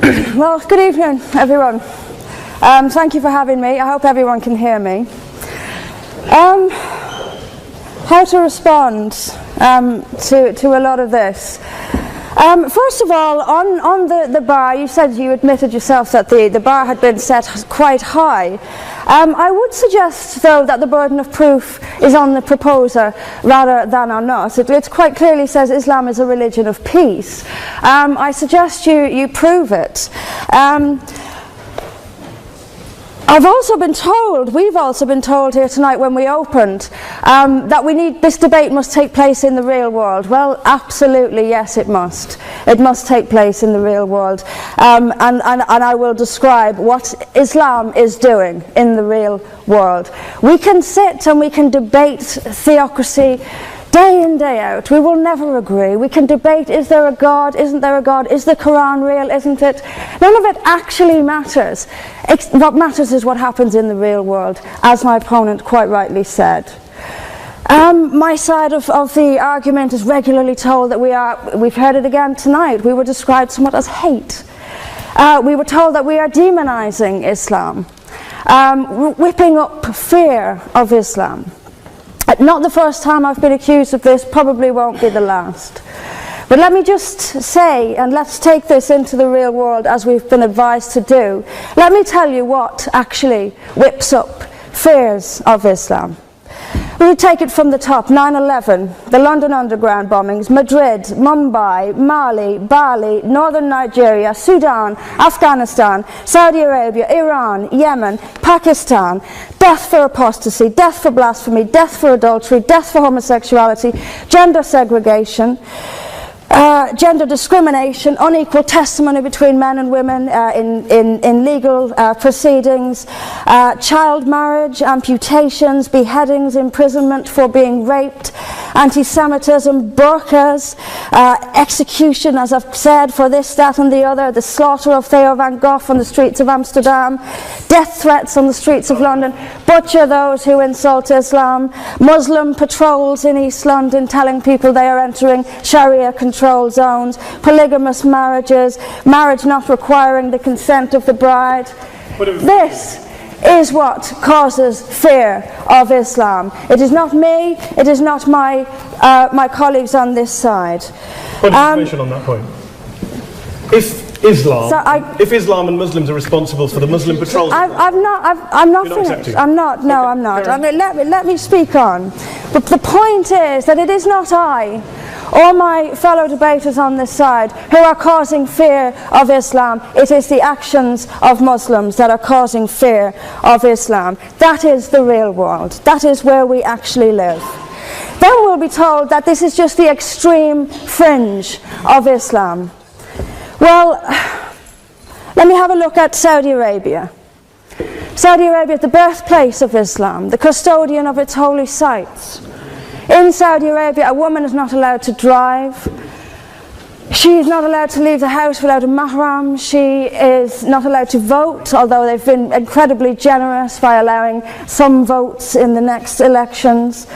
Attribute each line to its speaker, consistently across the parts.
Speaker 1: Well, good evening, everyone. Thank you for having me. I hope everyone can hear me. How to respond to a lot of this. First of all, on the bar, you said you admitted yourself that the bar had been set quite high. I would suggest, though, that the burden of proof is on the proposer rather than on us. It quite clearly says Islam is a religion of peace. I suggest you prove it. We've also been told here tonight when we opened that this debate must take place in the real world. Well, absolutely, yes, it must. It must take place in the real world. And I will describe what Islam is doing in the real world. We can sit and we can debate theocracy day in, day out. We will never agree. We can debate, is there a God, isn't there a God, is the Quran real, isn't it? None of it actually matters. What matters is what happens in the real world, as my opponent quite rightly said. My side of the argument is regularly told that we've heard it again tonight, we were described somewhat as hate. We were told that we are demonizing Islam, whipping up fear of Islam. Not the first time I've been accused of this, probably won't be the last. But let me just say, and let's take this into the real world as we've been advised to do, let me tell you what actually whips up fears of Islam. We take it from the top: 9/11, the London Underground bombings, Madrid, Mumbai, Mali, Bali, northern Nigeria, Sudan, Afghanistan, Saudi Arabia, Iran, Yemen, Pakistan, death for apostasy, death for blasphemy, death for adultery, death for homosexuality, gender segregation, gender discrimination, unequal testimony between men and women in legal proceedings, child marriage, amputations, beheadings, imprisonment for being raped, anti-Semitism, burqas, execution, as I've said, for this, that and the other, the slaughter of Theo van Gogh on the streets of Amsterdam, death threats on the streets of London, butcher those who insult Islam, Muslim patrols in East London telling people they are entering Sharia controlled zones, polygamous marriages, marriage not requiring the consent of the bride. This is what causes fear of Islam. It is not me, it is not my colleagues on this side.
Speaker 2: What information on that point? If Islam and Muslims are responsible for the Muslim patrols,
Speaker 1: I'm not finished. I'm not. No, I'm not. I mean, let me speak on. But the point is that it is not I or my fellow debaters on this side who are causing fear of Islam. It is the actions of Muslims that are causing fear of Islam. That is the real world. That is where we actually live. Then we'll be told that this is just the extreme fringe of Islam. Well, let me have a look at Saudi Arabia. Saudi Arabia is the birthplace of Islam, the custodian of its holy sites. In Saudi Arabia, a woman is not allowed to drive. She is not allowed to leave the house without a mahram. She is not allowed to vote, although they've been incredibly generous by allowing some votes in the next elections.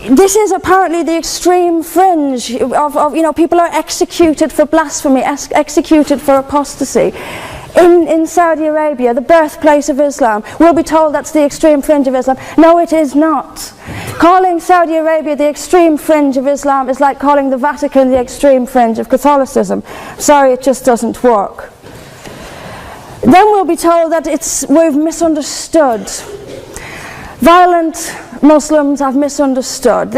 Speaker 1: This is apparently the extreme fringe of people are executed for blasphemy, executed for apostasy. In Saudi Arabia, the birthplace of Islam, we'll be told that's the extreme fringe of Islam. No, it is not. Calling Saudi Arabia the extreme fringe of Islam is like calling the Vatican the extreme fringe of Catholicism. Sorry, it just doesn't work. Then we'll be told that we've misunderstood. Violent Muslims have misunderstood.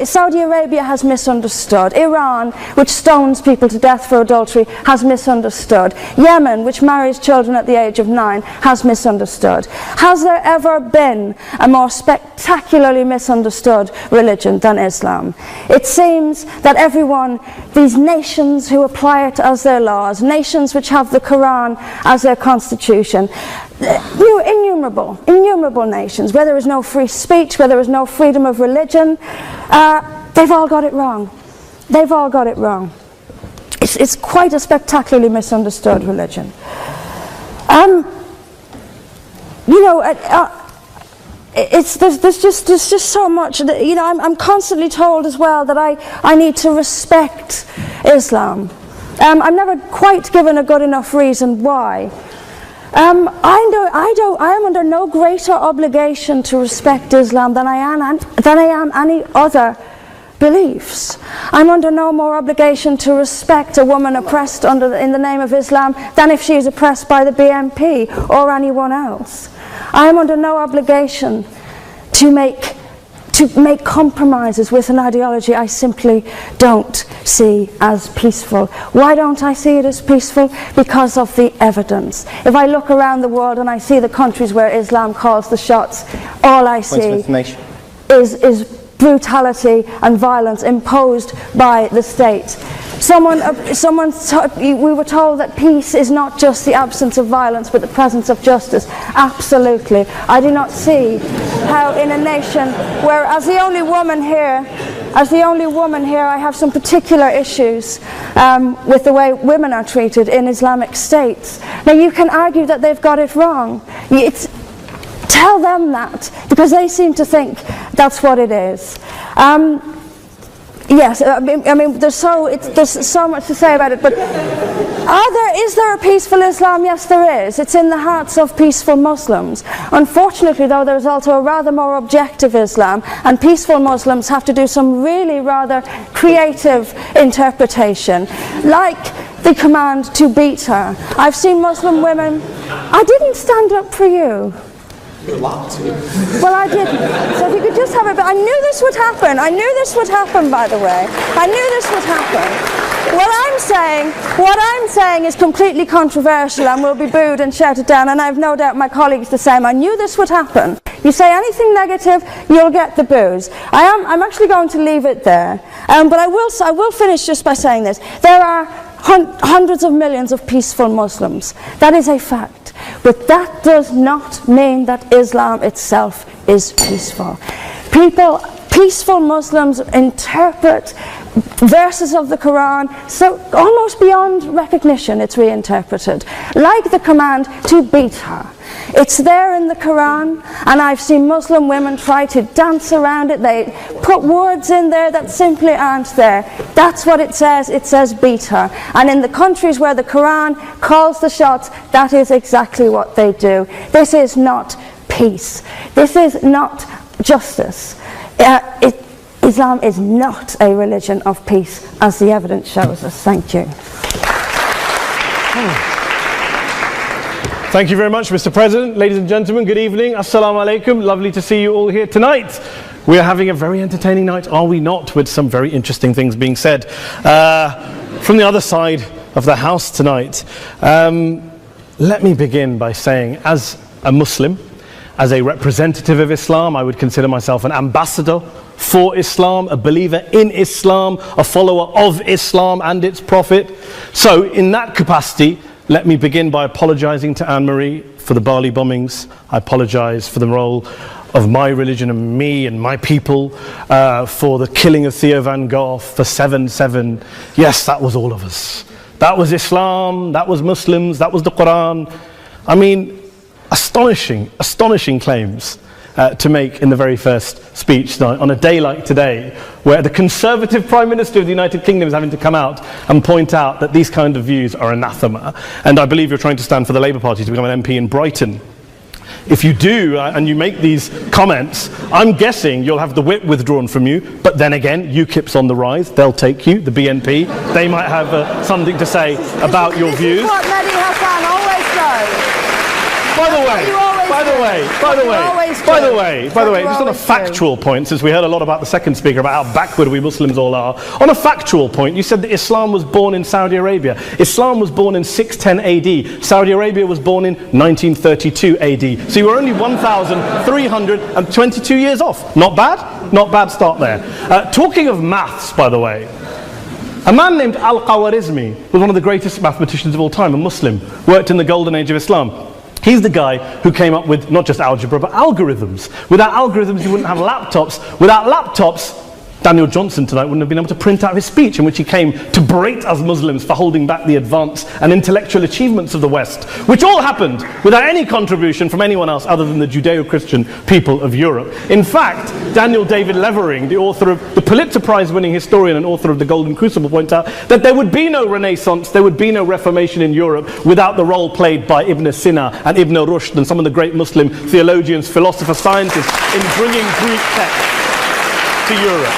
Speaker 1: Saudi Arabia has misunderstood. Iran, which stones people to death for adultery, has misunderstood. Yemen, which marries children at the age of 9, has misunderstood. Has there ever been a more spectacularly misunderstood religion than Islam? It seems that these nations who apply it as their laws, nations which have the Quran as their constitution, innumerable nations, where there is no free speech, where there is no freedom of religion, they've all got it wrong. They've all got it wrong. It's quite a spectacularly misunderstood religion. there's just so much that, you know, I'm constantly told as well that I need to respect Islam. I'm never quite given a good enough reason why. I am under no greater obligation to respect Islam than I am any other beliefs. I'm under no more obligation to respect a woman oppressed in the name of Islam than if she is oppressed by the BNP or anyone else. I am under no obligation to make compromises with an ideology I simply don't see as peaceful. Why don't I see it as peaceful? Because of the evidence. If I look around the world and I see the countries where Islam calls the shots, all I see is brutality and violence imposed by the state. We were told that peace is not just the absence of violence but the presence of justice. Absolutely. I do not see how in a nation where, as the only woman here, I have some particular issues with the way women are treated in Islamic states. Now you can argue that they've got it wrong. Tell them that, because they seem to think that's what it is. Yes, I mean there's so much to say about it, but is there a peaceful Islam? Yes, there is. It's in the hearts of peaceful Muslims. Unfortunately, though, there's also a rather more objective Islam, and peaceful Muslims have to do some really rather creative interpretation, like the command to beat her. I've seen Muslim women. I didn't stand up for you.
Speaker 3: You're allowed to.
Speaker 1: Well, I didn't. So if you could just have it, but I knew this would happen. I knew this would happen, by the way. I knew this would happen. What I'm saying is completely controversial and will be booed and shouted down, and I have no doubt my colleagues the same. I knew this would happen. You say anything negative, you'll get the boos. I'm actually going to leave it there. But I will finish just by saying this. There are hundreds of millions of peaceful Muslims. That is a fact. But that does not mean that Islam itself is peaceful. Peaceful Muslims interpret verses of the Quran so almost beyond recognition. It's reinterpreted, like the command to beat her. It's there in the Quran, and I've seen Muslim women try to dance around it. They put words in there that simply aren't there. That's what it says. It says beat her. And in the countries where the Quran calls the shots, that is exactly what they do. This is not peace. This is not justice. Islam is not a religion of peace, as the evidence shows us. Thank you.
Speaker 2: Thank you very much, Mr. President. Ladies and gentlemen, good evening. Assalamu alaikum. Lovely to see you all here tonight. We are having a very entertaining night, are we not, with some very interesting things being said from the other side of the house tonight. Let me begin by saying, as a Muslim, as a representative of Islam, I would consider myself an ambassador for Islam, a believer in Islam, a follower of Islam and its Prophet. So in that capacity, let me begin by apologizing to Anne-Marie for the Bali bombings. I apologize for the role of my religion and me and my people, for the killing of Theo van Gogh, for 7/7. Yes, that was all of us. That was Islam, that was Muslims, that was the Quran. I mean, astonishing claims to make in the very first speech tonight, on a day like today, where the Conservative Prime Minister of the United Kingdom is having to come out and point out that these kind of views are anathema. And I believe you're trying to stand for the Labour Party to become an MP in Brighton. If you do, and you make these comments, I'm guessing you'll have the whip withdrawn from you, but then again, UKIP's on the rise, they'll take you, the BNP, they might have something to say about your views.
Speaker 1: This is what Mehdi Hassan always does.
Speaker 2: By the way, just on a factual point, since we heard a lot about the second speaker, about how backward we Muslims all are, on a factual point, you said that Islam was born in Saudi Arabia. Islam was born in 610 AD. Saudi Arabia was born in 1932 AD. So you were only 1,322 years off. Not bad? Not bad start there. Talking of maths, by the way, a man named Al-Khawarizmi was one of the greatest mathematicians of all time, a Muslim, worked in the golden age of Islam. He's the guy who came up with not just algebra, but algorithms. Without algorithms, you wouldn't have laptops. Without laptops, Daniel Johnson tonight wouldn't have been able to print out his speech in which he came to berate us Muslims for holding back the advance and intellectual achievements of the West, which all happened without any contribution from anyone else other than the Judeo-Christian people of Europe. In fact, Daniel David Levering, the author of the Pulitzer Prize-winning historian and author of The Golden Crucible, points out that there would be no Renaissance, there would be no Reformation in Europe without the role played by Ibn Sina and Ibn Rushd and some of the great Muslim theologians, philosophers, scientists in bringing Greek texts to Europe.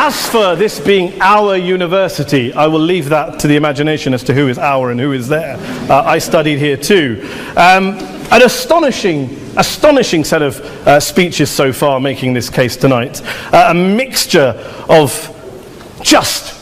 Speaker 2: As for this being our university, I will leave that to the imagination as to who is our and who is there. I studied here too. An astonishing set of speeches so far making this case tonight. A mixture of just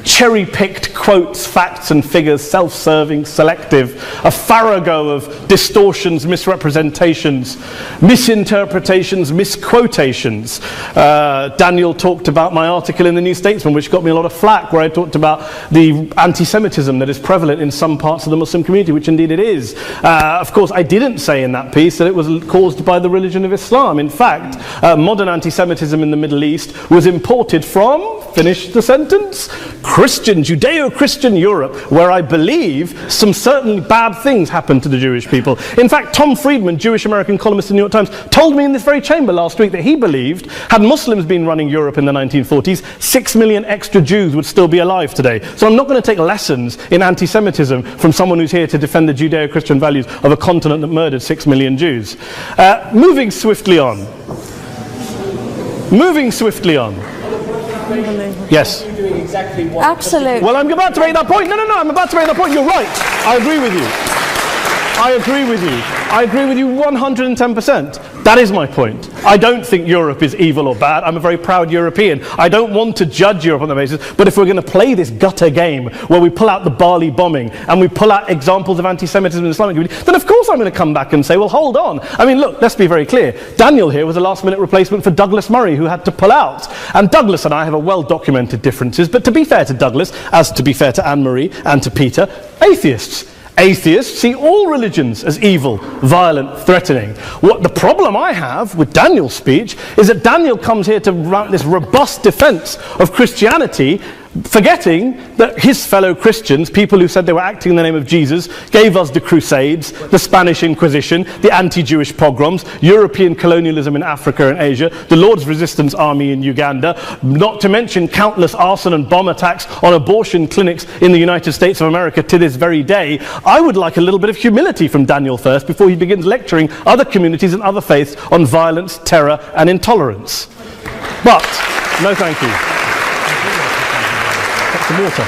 Speaker 2: cherry-picked quotes, facts and figures, self-serving, selective, a farrago of distortions, misrepresentations, misinterpretations, misquotations. Daniel talked about my article in the New Statesman, which got me a lot of flack, where I talked about the anti-Semitism that is prevalent in some parts of the Muslim community, which indeed it is. Of course, I didn't say in that piece that it was caused by the religion of Islam. In fact, modern anti-Semitism in the Middle East was imported from, finish the sentence, Christian, Judeo-Christian Europe, where I believe some certainly bad things happened to the Jewish people. In fact, Tom Friedman, Jewish-American columnist in the New York Times, told me in this very chamber last week that he believed, had Muslims been running Europe in the 1940s, 6 million extra Jews would still be alive today. So I'm not going to take lessons in anti-Semitism from someone who's here to defend the Judeo-Christian values of a continent that murdered 6 million Jews. Moving swiftly on. Yes.
Speaker 1: Absolutely.
Speaker 2: Well, I'm about to make that point. No, I'm about to make that point. You're right. I agree with you. I agree with you 110%. That is my point. I don't think Europe is evil or bad. I'm a very proud European. I don't want to judge Europe on that basis, but if we're going to play this gutter game where we pull out the Bali bombing and we pull out examples of anti-Semitism in the Islamic community, then of course I'm going to come back and say, well, hold on. I mean, look, let's be very clear. Daniel here was a last-minute replacement for Douglas Murray, who had to pull out. And Douglas and I have a well-documented differences, but to be fair to Douglas, as to be fair to Anne-Marie and to Peter, atheists. Atheists see all religions as evil, violent, threatening. What the problem I have with Daniel's speech is that Daniel comes here to run this robust defense of Christianity, forgetting that his fellow Christians, people who said they were acting in the name of Jesus, gave us the Crusades, the Spanish Inquisition, the anti-Jewish pogroms, European colonialism in Africa and Asia, the Lord's Resistance Army in Uganda, not to mention countless arson and bomb attacks on abortion clinics in the United States of America to this very day. I would like a little bit of humility from Daniel first before he begins lecturing other communities and other faiths on violence, terror and intolerance. But, no thank you. Some water.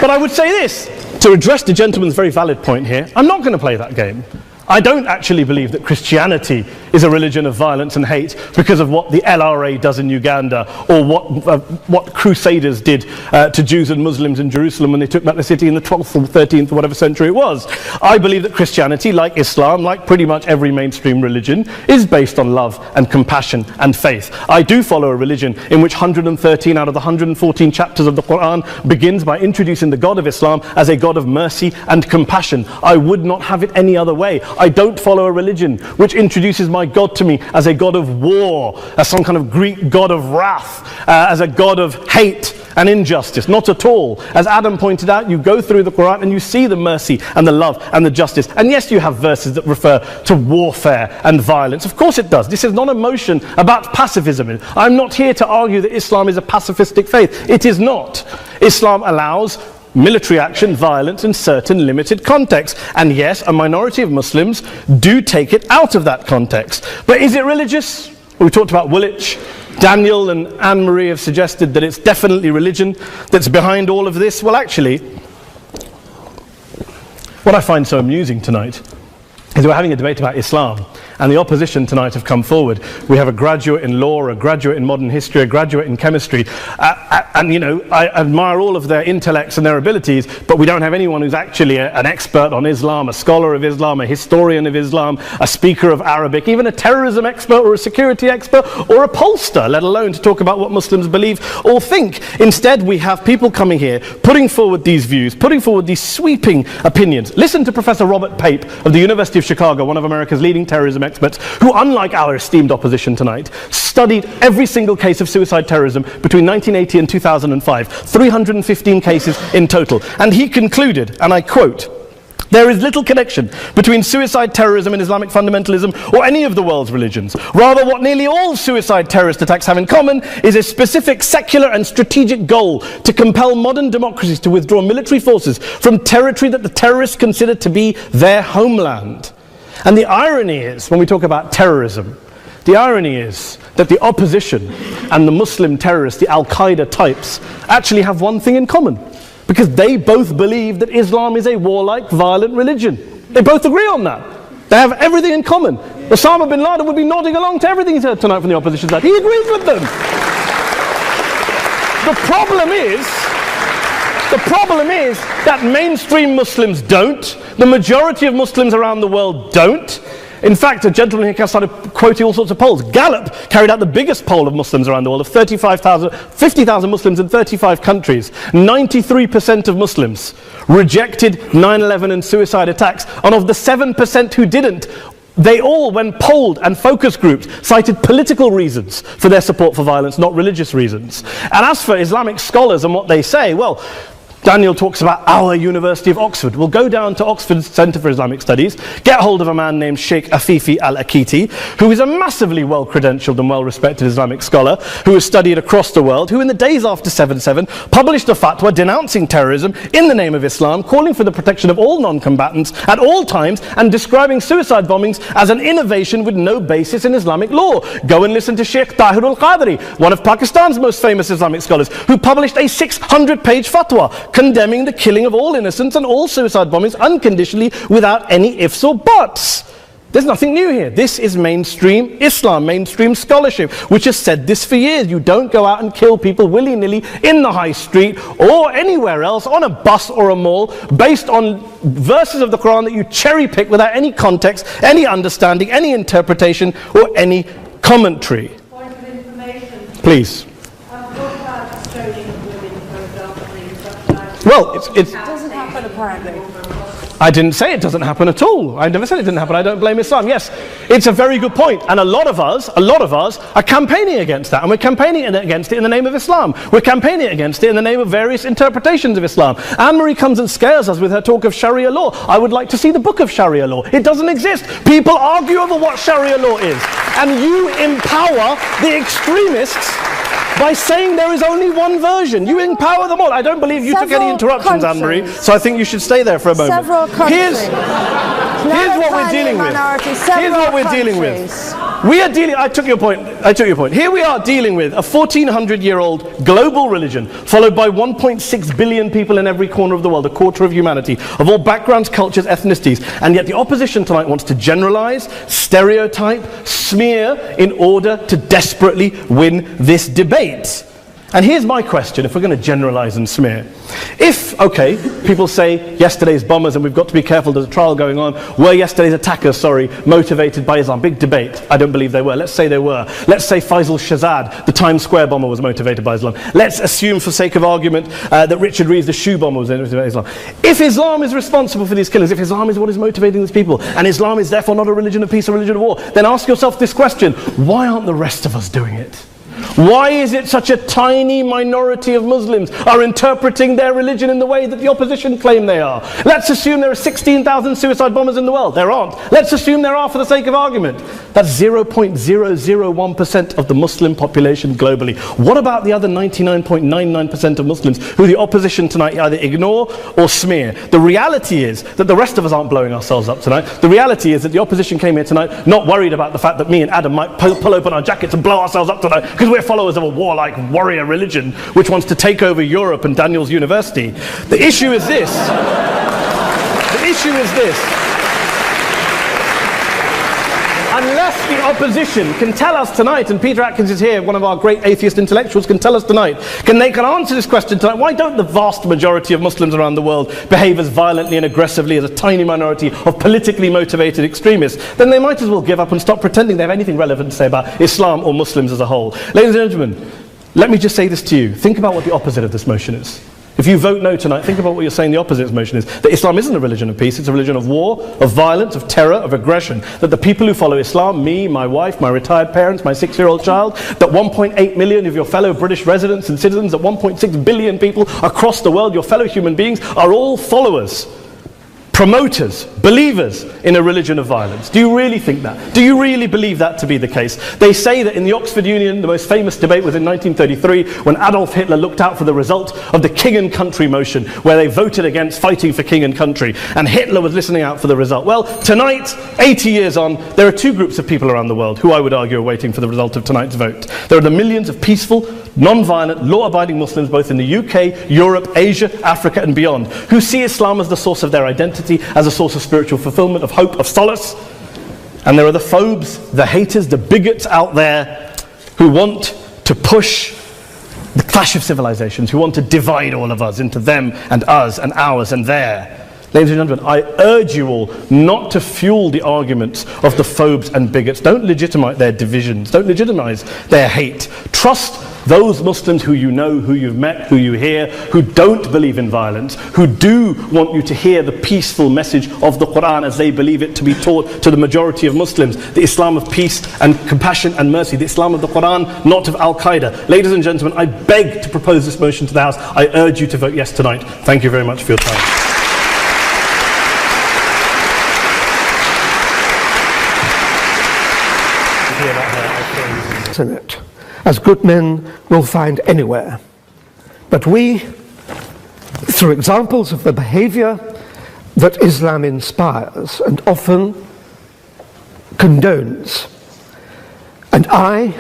Speaker 2: But I would say this, to address the gentleman's very valid point here, I'm not going to play that game. I don't actually believe that Christianity is a religion of violence and hate because of what the LRA does in Uganda or what Crusaders did to Jews and Muslims in Jerusalem when they took back the city in the 12th or 13th or whatever century it was. I believe that Christianity, like Islam, like pretty much every mainstream religion, is based on love and compassion and faith. I do follow a religion in which 113 out of the 114 chapters of the Quran begins by introducing the God of Islam as a God of mercy and compassion. I would not have it any other way. I don't follow a religion which introduces my God to me as a God of war, as some kind of Greek God of wrath, as a God of hate and injustice. Not at all. As Adam pointed out, you go through the Quran and you see the mercy and the love and the justice. And yes, you have verses that refer to warfare and violence. Of course it does. This is not a motion about pacifism. I'm not here to argue that Islam is a pacifistic faith. It is not. Islam allows military action, violence in certain limited contexts. And yes, a minority of Muslims do take it out of that context. But is it religious? We talked about Woolwich. Daniel and Anne-Marie have suggested that it's definitely religion that's behind all of this. Well, actually, what I find so amusing tonight is we're having a debate about Islam, and the opposition tonight have come forward. We have a graduate in law, a graduate in modern history, a graduate in chemistry, and you know, I admire all of their intellects and their abilities, but we don't have anyone who's actually an expert on Islam, a scholar of Islam, a historian of Islam, a speaker of Arabic, even a terrorism expert or a security expert or a pollster, let alone to talk about what Muslims believe or think. Instead, we have people coming here, putting forward these views, putting forward these sweeping opinions. Listen to Professor Robert Pape of the University of of Chicago, one of America's leading terrorism experts, who, unlike our esteemed opposition tonight, studied every single case of suicide terrorism between 1980 and 2005, 315 cases in total. And he concluded, and I quote, "There is little connection between suicide terrorism and Islamic fundamentalism or any of the world's religions. Rather, what nearly all suicide terrorist attacks have in common is a specific secular and strategic goal to compel modern democracies to withdraw military forces from territory that the terrorists consider to be their homeland." And the irony is, when we talk about terrorism, the irony is that the opposition and the Muslim terrorists, the Al-Qaeda types, actually have one thing in common. Because they both believe that Islam is a warlike, violent religion. They both agree on that. They have everything in common. Osama bin Laden would be nodding along to everything he's heard tonight from the opposition side. He agrees with them. The problem is that mainstream Muslims don't. The majority of Muslims around the world don't. In fact, a gentleman here started quoting all sorts of polls. Gallup carried out the biggest poll of Muslims around the world, of 50,000 Muslims in 35 countries. 93% of Muslims rejected 9/11 and suicide attacks. And of the 7% who didn't, they all, when polled and focus groups, cited political reasons for their support for violence, not religious reasons. And as for Islamic scholars and what they say, well, Daniel talks about our University of Oxford. We'll go down to Oxford's Centre for Islamic Studies, get hold of a man named Sheikh Afifi al-Akiti, who is a massively well-credentialed and well-respected Islamic scholar, who has studied across the world, who in the days after 7/7 published a fatwa denouncing terrorism in the name of Islam, calling for the protection of all non-combatants at all times, and describing suicide bombings as an innovation with no basis in Islamic law. Go and listen to Sheikh Tahir al-Qadri, one of Pakistan's most famous Islamic scholars, who published a 600-page fatwa condemning the killing of all innocents and all suicide bombings unconditionally without any ifs or buts. There's nothing new here. This is mainstream Islam, mainstream scholarship, which has said this for years. You don't go out and kill people willy-nilly in the high street or anywhere else, on a bus or a mall, based on verses of the Quran that you cherry-pick without any context, any understanding, any interpretation, or any commentary.
Speaker 3: Point of information.
Speaker 2: Please. Well, it
Speaker 1: doesn't happen apparently.
Speaker 2: I didn't say it doesn't happen at all. I never said it didn't happen. I don't blame Islam. Yes, it's a very good point. And a lot of us are campaigning against that. And we're campaigning against it in the name of Islam. We're campaigning against it in the name of various interpretations of Islam. Anne-Marie comes and scares us with her talk of Sharia law. I would like to see the book of Sharia law. It doesn't exist. People argue over what Sharia law is. And you empower the extremists by saying there is only one version. You empower them all. I don't believe you took any interruptions, Anne-Marie, so I think you should stay there for a moment.
Speaker 1: Several countries.
Speaker 2: Here's what we're dealing with. Here's what we're dealing with. I took your point. Here we are dealing with a 1400-year-old global religion, followed by 1.6 billion people in every corner of the world, a quarter of humanity, of all backgrounds, cultures, ethnicities. And yet the opposition tonight wants to generalize, stereotype, smear in order to desperately win this debate. And here's my question, if we're going to generalize and smear. If, okay, people say yesterday's bombers, and we've got to be careful, there's a trial going on, were yesterday's attackers, motivated by Islam? Big debate. I don't believe they were. Let's say they were. Let's say Faisal Shahzad, the Times Square bomber, was motivated by Islam. Let's assume, for sake of argument, that Richard Reeves, the shoe bomber, was motivated by Islam. If Islam is responsible for these killings, if Islam is what is motivating these people, and Islam is therefore not a religion of peace or religion of war, then ask yourself this question: why aren't the rest of us doing it? Why is it such a tiny minority of Muslims are interpreting their religion in the way that the opposition claim they are? Let's assume there are 16,000 suicide bombers in the world. There aren't. Let's assume there are for the sake of argument. That's 0.001% of the Muslim population globally. What about the other 99.99% of Muslims who the opposition tonight either ignore or smear? The reality is that the rest of us aren't blowing ourselves up tonight. The reality is that the opposition came here tonight not worried about the fact that me and Adam might pull open our jackets and blow ourselves up tonight because we're followers of a warlike warrior religion which wants to take over Europe and Daniel's university. The issue is this. Unless the opposition can tell us tonight, and Peter Atkins is here, one of our great atheist intellectuals, can tell us tonight, can answer this question tonight: why don't the vast majority of Muslims around the world behave as violently and aggressively as a tiny minority of politically motivated extremists? Then they might as well give up and stop pretending they have anything relevant to say about Islam or Muslims as a whole. Ladies and gentlemen, let me just say this to you. Think about what the opposite of this motion is. If you vote no tonight, think about what you're saying the opposite motion is. That Islam isn't a religion of peace, it's a religion of war, of violence, of terror, of aggression. That the people who follow Islam, me, my wife, my retired parents, my 6-year-old child, that 1.8 million of your fellow British residents and citizens, that 1.6 billion people across the world, your fellow human beings, are all followers, promoters, believers in a religion of violence. Do you really think that? Do you really believe that to be the case? They say that in the Oxford Union, the most famous debate was in 1933 when Adolf Hitler looked out for the result of the King and Country motion, where they voted against fighting for King and Country, and Hitler was listening out for the result. Well, tonight, 80 years on, there are two groups of people around the world who I would argue are waiting for the result of tonight's vote. There are the millions of peaceful, non-violent, law-abiding Muslims both in the UK, Europe, Asia, Africa and beyond, who see Islam as the source of their identity, as a source of spiritual fulfillment, of hope, of solace. And there are the phobes, the haters, the bigots out there who want to push the clash of civilizations, who want to divide all of us into them and us and ours and their. Ladies and gentlemen, I urge you all not to fuel the arguments of the phobes and bigots. Don't legitimize their divisions. Don't legitimize their hate. Trust those Muslims who you know, who you've met, who you hear, who don't believe in violence, who do want you to hear the peaceful message of the Quran as they believe it to be taught to the majority of Muslims, the Islam of peace and compassion and mercy, the Islam of the Quran, not of Al-Qaeda. Ladies and gentlemen, I beg to propose this motion to the House. I urge you to vote yes tonight. Thank you very much for your time.
Speaker 3: In it, as good men will find anywhere. But we, through examples of the behavior that Islam inspires and often condones, and I,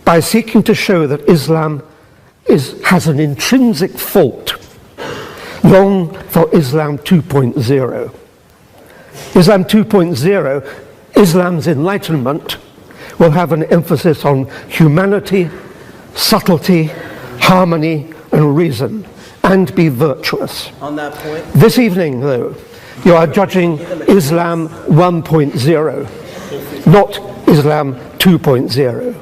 Speaker 3: by seeking to show that Islam has an intrinsic fault, long for Islam 2.0. Islam 2.0, Islam's enlightenment, will have an emphasis on humanity, subtlety, harmony, and reason, and be virtuous.
Speaker 4: On that point,
Speaker 3: this evening, though, you are judging Islam 1.0, not Islam 2.0.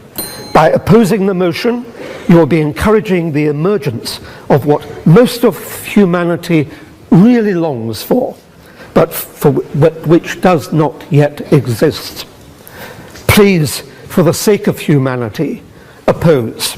Speaker 3: By opposing the motion, you will be encouraging the emergence of what most of humanity really longs for, but which does not yet exist. Please, for the sake of humanity, oppose.